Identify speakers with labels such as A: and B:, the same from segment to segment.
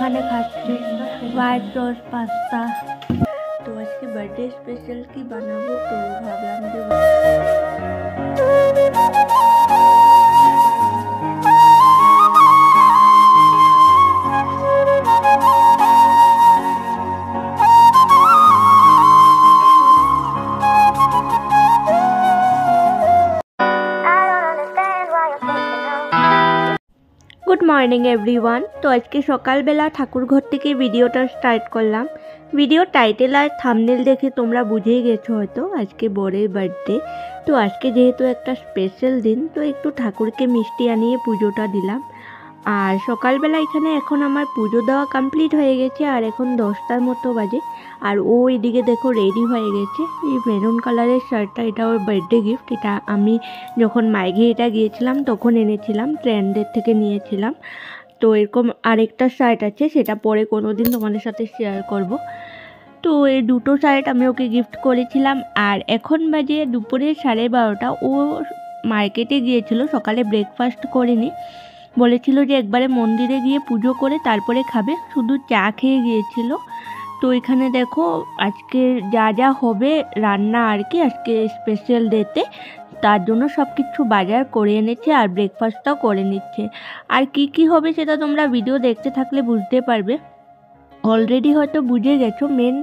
A: এখানে খাচ্ছি white sauce pasta. তো আজকে বার্থডে স্পেশাল কি বানাবো, তো ভাবলাম যে গুড মর্নিং এভরিওয়ান। তো আজকে সকালবেলা ঠাকুরঘর থেকে ভিডিওটা স্টার্ট করলাম। ভিডিও টাইটেল আর থাম্বনেল দেখে তোমরা বুঝেই গেছো হয়তো আজকে বরের বার্থডে। তো আজকে যেহেতু একটা স্পেশাল দিন, তো একটু ঠাকুরকে মিষ্টি আনিয়ে পুজোটা দিলাম। আর সকালবেলা এখানে এখন আমার পুজো দেওয়া কমপ্লিট হয়ে গেছে, আর এখন 10টার মতো বাজে। আর ও এদিকে দেখো রেডি হয়ে গেছে। এই মেরুন কালারের শার্টটা, এটা ওর বার্থডে গিফট। এটা আমি যখন মাইঘেরিটা গিয়েছিলাম তখন এনেছিলাম, ট্রেন্ডের থেকে নিয়েছিলাম। তো এরকম আরেকটা শার্ট আছে, সেটা পরে কোনো দিন তোমাদের সাথে শেয়ার করব। তো এই দুটো শার্ট আমি ওকে গিফট করেছিলাম। আর এখন বাজে দুপুরে 12:30। ও মার্কেটে গিয়েছিল, সকালে ব্রেকফাস্ট করেনি, বলেছিল যে একবারে মন্দিরে গিয়ে পুজো করে তারপরে খাবে, শুধু চা খেয়ে গিয়েছিল। তো এখানে দেখো আজকে যা যা হবে রান্না আর কি, আজকে স্পেশাল ডেতে, তার জন্য সব কিছু বাজার করে এনেছে আর ব্রেকফাস্টটাও করে নিচ্ছে। আর কি কি হবে সেটা তোমরা ভিডিও দেখতে থাকলে বুঝতে পারবে। অলরেডি হয়তো বুঝে গেছো, মেন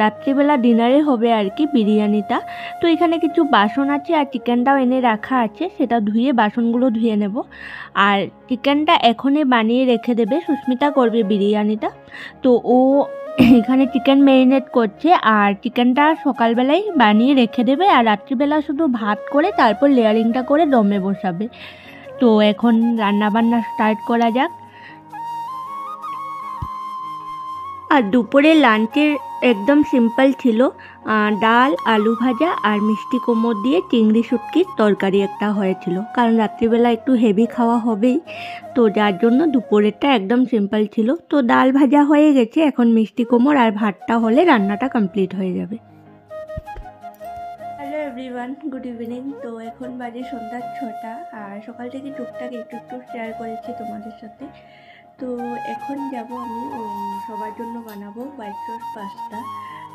A: রাত্রিবেলা ডিনারে হবে আর কি বিরিয়ানিটা। তো এখানে কিছু বাসন আছে আর চিকেনটাও এনে রাখা আছে, সেটা ধুয়ে বাসনগুলো ধুয়ে নেব। আর চিকেনটা এখনই বানিয়ে রেখে দেবে, সুস্মিতা করবে বিরিয়ানিটা। তো ও এখানে চিকেন ম্যারিনেট করছে, আর চিকেনটা সকালবেলায় বানিয়ে রেখে দেবে, আর রাত্রিবেলা শুধু ভাত করে তারপর লেয়ারিংটা করে দমে বসাবে। তো এখন রান্নাবান্না স্টার্ট করা যাক। আর দুপুরে লাঞ্চের একদম সিম্পল ছিল, ডাল, আলু ভাজা আর মিষ্টি কুমড়ো দিয়ে চিংড়ি শুটকির তরকারি একটা হয়েছিল, কারণ রাত্রিবেলা একটু হেভি খাওয়া হবেই। তো যার জন্য দুপুরেরটা একদম সিম্পল ছিল। তো ডাল ভাজা হয়ে গেছে, এখন মিষ্টি কুমড়ো আর ভাতটা হলে রান্নাটা কমপ্লিট হয়ে যাবে। Hello everyone, good evening. তো এখন বাজে সন্ধ্যা 6টা, আর সকাল থেকে টুকটাক একটু একটু শেয়ার করেছি তোমাদের সাথে। তো এখন যাব আমি সবার জন্য বানাবো হোয়াইট সস পাস্তা।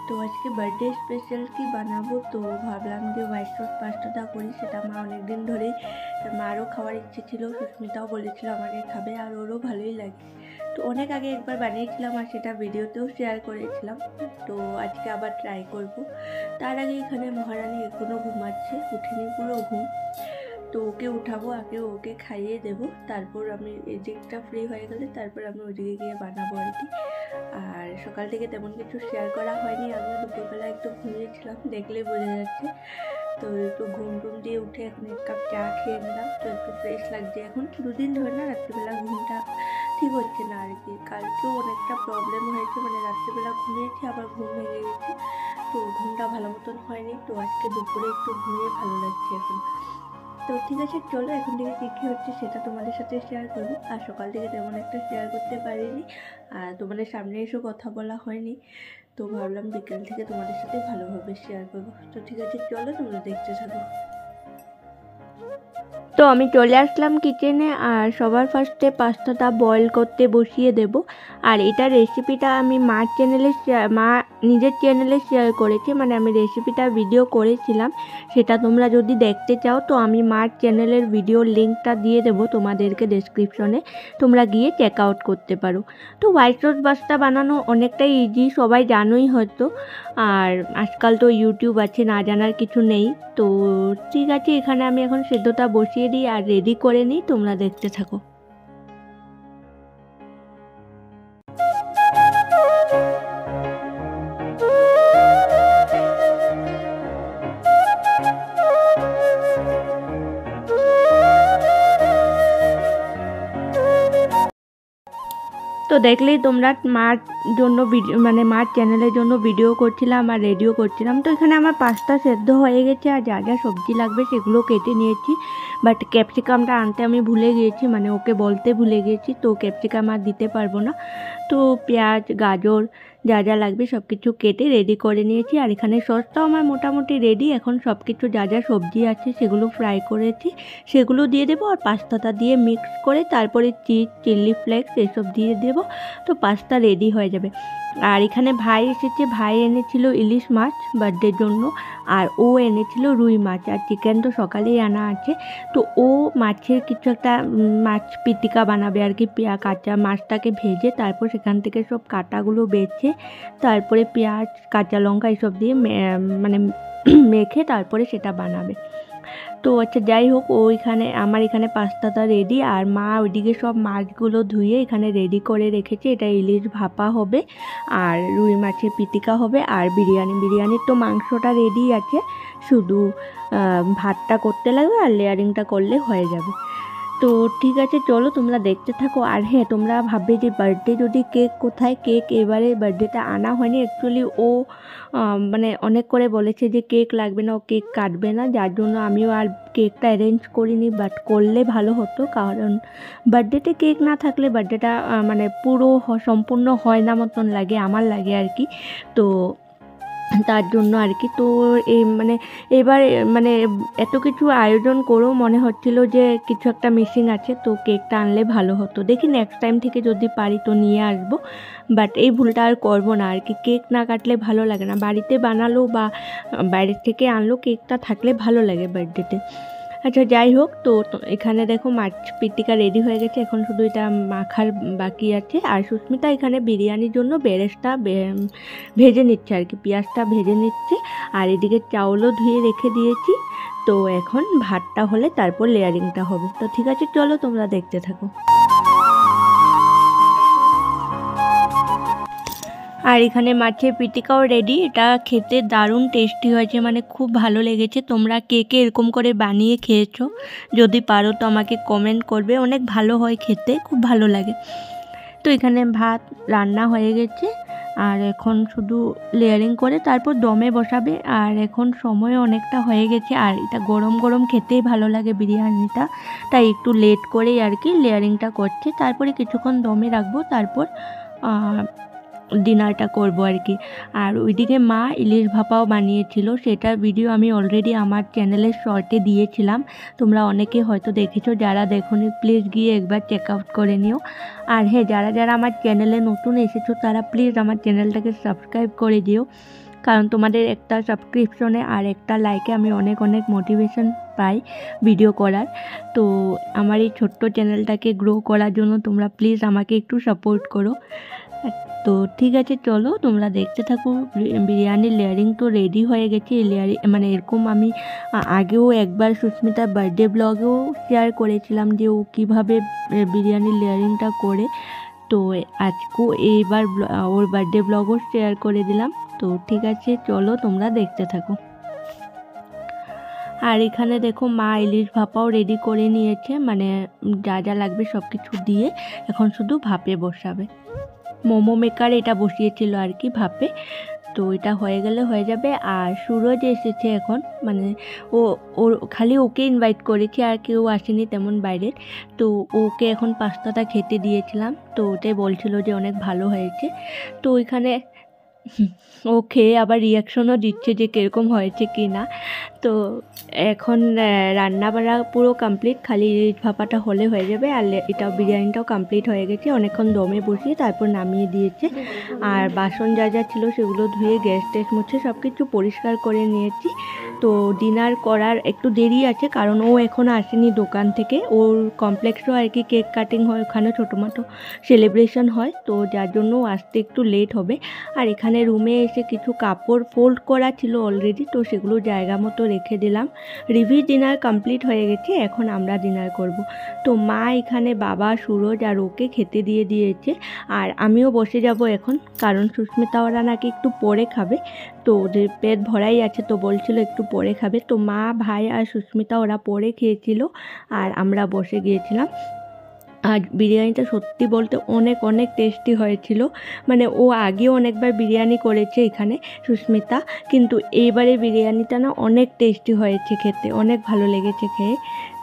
A: তো আজকে বার্থডে স্পেশাল কি বানাবো, তো ভাবলাম যে হোয়াইট সস পাস্তাটা করি। সেটা মা অনেকদিন ধরেই, মারও খাওয়ার ইচ্ছে ছিল, সুস্মিতাও বলেছিল আমাকে খাবে, আর ওরও ভালোই লাগে। তো অনেক আগে একবার বানিয়েছিলাম আর সেটা ভিডিওতেও শেয়ার করেছিলাম। তো আজকে আবার ট্রাই করব। তার আগে এখানে মহারানী এখনও ঘুমাচ্ছে, উঠেনি, পুরো ঘুম। তো ওকে উঠাবো, আগে ওকে খাইয়ে দেবো, তারপর আমি এদিকটা ফ্রি হয়ে গেলে তারপর আমি ওইদিকে গিয়ে বানাবো আর কি। আর সকাল থেকে তেমন কিছু শেয়ার করা হয়নি, আমিও দুপুরবেলা একটু ঘুমিয়েছিলাম, দেখলেই বোঝা যাচ্ছে। তো একটু ঘুম টুম দিয়ে উঠে এখন 1 কাপ চা খেয়ে নিলাম, তো একটু ফ্রেশ লাগছে এখন। 2 দিন ধরে না রাত্রিবেলা ঘুমটা ঠিক হচ্ছে না আর কি। কালকেও অনেকটা প্রবলেম হয়েছে, মানে রাত্রিবেলা ঘুমিয়েছি আবার ঘুম ভেঙে গেছে, তো ঘুমটা ভালো মতন হয়নি। তো আজকে দুপুরে একটু ঘুমিয়ে ভালো লাগছে এখন। তো ঠিক আছে, চলো এখন থেকে কী কী হচ্ছে সেটা তোমাদের সাথে শেয়ার করবো। আর সকাল থেকে তেমন একটা শেয়ার করতে পারিনি, আর তোমাদের সামনে এসেও কথা বলা হয়নি। তো ভাবলাম বিকেল থেকে তোমাদের সাথে ভালোভাবে শেয়ার করবো। তো ঠিক আছে, চলো তোমরা দেখতে থাকো। তো আমি চলে আসলাম কিচেনে, আর সবার ফার্স্টে পাস্তাটা বয়েল করতে বসিয়ে দেব। আর এটা রেসিপিটা আমি মার চ্যানেলে মা নিজের চ্যানেলে শেয়ার করেছি, মানে আমি রেসিপিটা ভিডিও করেছিলাম। সেটা তোমরা যদি দেখতে চাও তো আমি মার চ্যানেলের ভিডিওর লিঙ্কটা দিয়ে দেবো তোমাদেরকে ডেসক্রিপশনে, তোমরা গিয়ে চেক আউট করতে পারো। তো হোয়াইট সস পাস্তা বানানো অনেকটাই ইজি, সবাই জানোই হয়তো। আর আজকাল তো ইউটিউব আছে, না জানার কিছু নেই। তো ঠিক আছে, এখানে আমি এখন সেদ্ধটা বসিয়ে দিই আর রেডি করে নিই, তোমরা দেখতে থাকো। তো দেখলেই তোমরা মার জন্য ভিডিও, মানে মার চ্যানেলের জন্য ভিডিও করছিলাম আর রেডিও করছিলাম। তো এখানে আমার পাস্তা সেদ্ধ হয়ে গেছে, আর যা যা সবজি লাগবে সেগুলো কেটে নিয়েছি। বাট ক্যাপসিকামটা আনতে আমি ভুলে গিয়েছি, মানে ওকে বলতে ভুলে গিয়েছি, তো ক্যাপসিকাম আর দিতে পারবো না। তো পেঁয়াজ, গাজর, যা যা লাগবে সব কিছু কেটে রেডি করে নিয়েছি। আর এখানে সসটাও আমার মোটামুটি রেডি। এখন সব কিছু যা যা সবজি আছে সেগুলো ফ্রাই করেছি, সেগুলো দিয়ে দেবো। আর পাস্তাটা দিয়ে মিক্স করে তারপরে চিজ, চিলি ফ্লেক্স এসব দিয়ে দেবো, তো পাস্তা রেডি হয়ে যাবে। আর এখানে ভাই এসেছে, ভাই এনেছিল ইলিশ মাছ বার্থডের জন্য, আর ও এনেছিল রুই মাছ। আর চিকেন তো সকালেই আনা আছে, তো ও মাছের কিছু একটা মাছ পিটিকা বানাবে আর কি। কাঁচা মাছটাকে ভেজে তারপর সেখান থেকে সব কাঁটাগুলো বেছে তারপরে পেঁয়াজ, কাঁচা লঙ্কা এসব দিয়ে মানে মেখে তারপরে সেটা বানাবে। তো আচ্ছা যাই হোক, আমার এখানে পাস্তাটা রেডি। আর মা ওইদিকে সব মাছগুলো ধুয়ে এখানে রেডি করে রেখেছে। এটা ইলিশ ভাপা হবে, আর রুই মাছের পিটিকা হবে, আর বিরিয়ানির তো মাংসটা রেডি আছে, শুধু ভাতটা করতে লাগবে আর লেয়ারিংটা করলে হয়ে যাবে। তো ঠিক আছে, চলো তোমরা দেখতে থাকো। আর হ্যাঁ, তোমরা ভাববে যে বার্থডে যদি কেক কোথায়, কেক এবারে বার্থডেটা আনা হয়নি। অ্যাকচুয়ালি ও মানে অনেক করে বলেছে যে কেক লাগবে না, ও কেক কাটবে না, যার জন্য আমিও আর কেকটা অ্যারেঞ্জ করিনি। বাট করলে ভালো হতো, কারণ বার্থডেতে কেক না থাকলে বার্থডেটা মানে পুরো সম্পূর্ণ হয় না মতন লাগে, আমার লাগে আর কি। তো তার জন্য আর কি। তো এবার এত কিছু আয়োজন করেও মনে হচ্ছিল যে কিছু একটা মিসিং আছে, তো কেকটা আনলে ভালো হতো। দেখি নেক্সট টাইম থেকে যদি পারি তো নিয়ে আসবো, বাট এই ভুলটা আর করবো না আর কি। কেক না কাটলে ভালো লাগে না, বাড়িতে বানালো বা বাইরের থেকে আনলো, কেকটা থাকলে ভালো লাগে বার্থডেতে। আচ্ছা যাই হোক, তো এখানে দেখো মাছ পিটিকা রেডি হয়ে গেছে, এখন শুধু এটা মাখার বাকি আছে। আর সুস্মিতা এখানে বিরিয়ানির জন্য বেরেস্তা ভেজে নিচ্ছে আর কি, পেঁয়াজটা ভেজে নিচ্ছে। আর এদিকে চাউলও ধুয়ে রেখে দিয়েছি। তো এখন ভাতটা হলে তারপর লেয়ারিংটা হবে। তো ঠিক আছে, চলো তোমরা দেখতে থাকো। আর এখানে মাছের পিটিকাও রেডি। এটা খেতে দারুণ টেস্টি হয়েছে, মানে খুব ভালো লেগেছে। তোমরা কে কে এরকম করে বানিয়ে খেয়েছো, যদি পারো তো আমাকে কমেন্ট করবে। অনেক ভালো হয় খেতে, খুব ভালো লাগে। তো এখানে ভাত রান্না হয়ে গেছে, আর এখন শুধু লেয়ারিং করে তারপর দমে বসাবে। আর এখন সময় অনেকটা হয়ে গেছে, আর এটা গরম গরম খেতেই ভালো লাগে বিরিয়ানিটা, তাই একটু লেট করেই আর কি লেয়ারিংটা করছে। তারপরে কিছুক্ষণ দমে রাখবো, তারপর ডিনারটা করব আর কি। আর ওইদিকে মা ইলিশ ভাপাও বানিয়েছিল, সেটার ভিডিও আমি অলরেডি আমার চ্যানেলের শর্টে দিয়েছিলাম, তোমরা অনেকে হয়তো দেখেছো। যারা দেখোনি প্লিজ গিয়ে একবার চেক আউট করে নিও। আর হ্যাঁ, যারা যারা আমার চ্যানেলে নতুন এসেছো তারা প্লিজ আমার চ্যানেলটাকে সাবস্ক্রাইব করে দিও, কারণ তোমাদের একটা সাবস্ক্রিপশনে আর একটা লাইকে আমি অনেক অনেক মোটিভেশন পাই ভিডিও করার। তো আমার এই ছোট্ট চ্যানেলটাকে গ্রো করার জন্য তোমরা প্লিজ আমাকে একটু সাপোর্ট করো। তো ঠিক আছে, চলো তোমরা দেখতে থাকো। বিরিয়ানির লেয়ারিং তো রেডি হয়ে গেছে। এরকম আমি আগেও একবার সুস্মিতার বার্থডে ব্লগেও শেয়ার করেছিলাম যে ও কীভাবে বিরিয়ানির লেয়ারিংটা করে। তো আজকেও এইবার ওর বার্থডে ব্লগও শেয়ার করে দিলাম। তো ঠিক আছে, চলো তোমরা দেখতে থাকো। আর এখানে দেখো মা ইলিশ ভাপাও রেডি করে নিয়েছে, মানে যা যা লাগবে সব কিছু দিয়ে এখন শুধু ভাপে বসাবে। মোমো মেকার এটা বসিয়েছিল আর কি ভাপে। তো এটা হয়ে গেলে হয়ে যাবে। আর সুরজ এসেছে এখন, মানে ওর খালি ওকে ইনভাইট করেছি, আর কেউ আসেনি তেমন বাইরের। তো ওকে এখন পাস্তাটা খেতে দিয়েছিলাম, তো ওটাই বলছিল যে অনেক ভালো হয়েছে। তো ওইখানে ও খেয়ে আবার রিয়াকশনও দিচ্ছে যে কীরকম হয়েছে কি না। তো এখন রান্নাবাড়া পুরো কমপ্লিট, খালি ইলিশ ভাপাটা হলে হয়ে যাবে। আর এটাও বিরিয়ানিটাও কমপ্লিট হয়ে গেছে, অনেকক্ষণ দমে বসিয়ে তারপর নামিয়ে দিয়েছে। আর বাসন যা যা ছিল সেগুলো ধুয়ে গ্যাস ট্যাস মুছে সব কিছু পরিষ্কার করে নিয়েছি। তো ডিনার করার একটু দেরি আছে, কারণ ও এখনও আসেনি দোকান থেকে। ওর কমপ্লেক্সও আর কি কেক কাটিং হয়, ওখানে ছোটো মোটো সেলিব্রেশন হয়, তো যার জন্য আসতে একটু লেট হবে। আর এখানে রুমে এসে কিছু কাপড় ফোল্ড করা ছিল অলরেডি, তো সেগুলো জায়গা মতো রেখে দিলাম। রিভি ডিনার কমপ্লিট হয়ে গেছে, এখন আমরা ডিনার করব। তো মা এখানে বাবা, সুরজ আর ওকে খেতে দিয়ে দিয়েছে। আর আমিও বসে যাব এখন, কারণ সুস্মিতা ওরা নাকি একটু পরে খাবে, তো ওদের পেট ভরাই আছে, তো বলছিল একটু পরে খাবে। তো মা, ভাই আর সুস্মিতা ওরা পরে খেয়েছিল, আর আমরা বসে গিয়েছিলাম। আর বিরিয়ানিটা সত্যি বলতে অনেক অনেক টেস্টি হয়েছিল। মানে ও আগেও অনেকবার বিরিয়ানি করেছে এখানে সুস্মিতা, কিন্তু এইবারে বিরিয়ানিটা না অনেক টেস্টি হয়েছে খেতে, অনেক ভালো লেগেছে খেয়ে।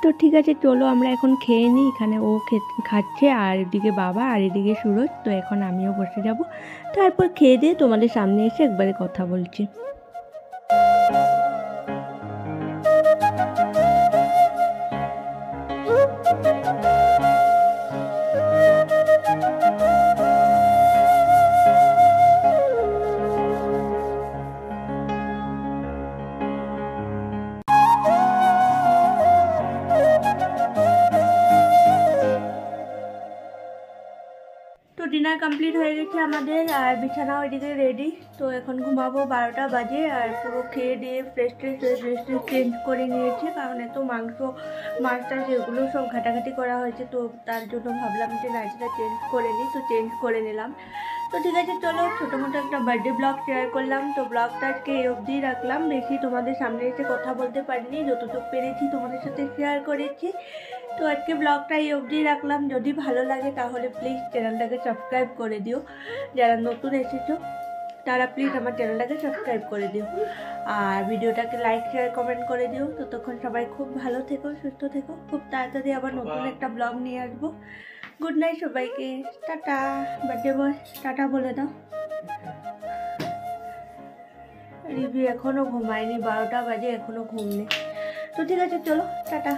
A: তো ঠিক আছে চলো আমরা এখন খেয়ে নিই। এখানে ও খাচ্ছে আর এদিকে বাবা আর এদিকে সুরজ। তো এখন আমিও বসে যাব, তারপর খেয়ে দিয়ে তোমাদের সামনে এসে একবারে কথা বলছি। তো ডিনার কমপ্লিট হয়ে গেছে আমাদের, আর বিছানা ওইদিকে রেডি। তো এখন ঘুমাবো, 12টা বাজে। আর পুরো খেয়ে দিয়ে ফ্রেশ চেঞ্জ করে নিয়েছি, কারণ এত মাছটা যেগুলো সব ঘাটাঘাটি করা হয়েছে, তো তার জন্য ভাবলাম যে নাইটিটা চেঞ্জ করে নিই, তো চেঞ্জ করে নিলাম। তো ঠিক আছে চলো, ছোটো মোটো একটা বার্থডে ব্লগ শেয়ার করলাম। তো ব্লগটা আজকে এই অবধি রাখলাম, বেশি তোমাদের সামনে এসে কথা বলতে পারিনি, যতটুকু পেরেছি তোমাদের সাথে শেয়ার করেছি। তো আজকে ব্লগটা এই অবধি রাখলাম। যদি ভালো লাগে তাহলে প্লিজ চ্যানেলটাকে সাবস্ক্রাইব করে দিও, যারা নতুন এসেছো তারা প্লিজ আমার চ্যানেলটাকে সাবস্ক্রাইব করে দিও, আর ভিডিওটাকে লাইক শেয়ার কমেন্ট করে দিও। তো তখন সবাই খুব ভালো থেকো, সুস্থ থেকো, খুব তাড়াতাড়ি আবার নতুন একটা ব্লগ নিয়ে আসবো। গুড নাইট সবাইকে, টাটা। বার্থডে বয় টাটা বলে দাও। রিভি এখনো ঘুমায়নি, 12টা বাজে এখনো ঘুম নেই। তো ঠিক আছে চলো, টাটা।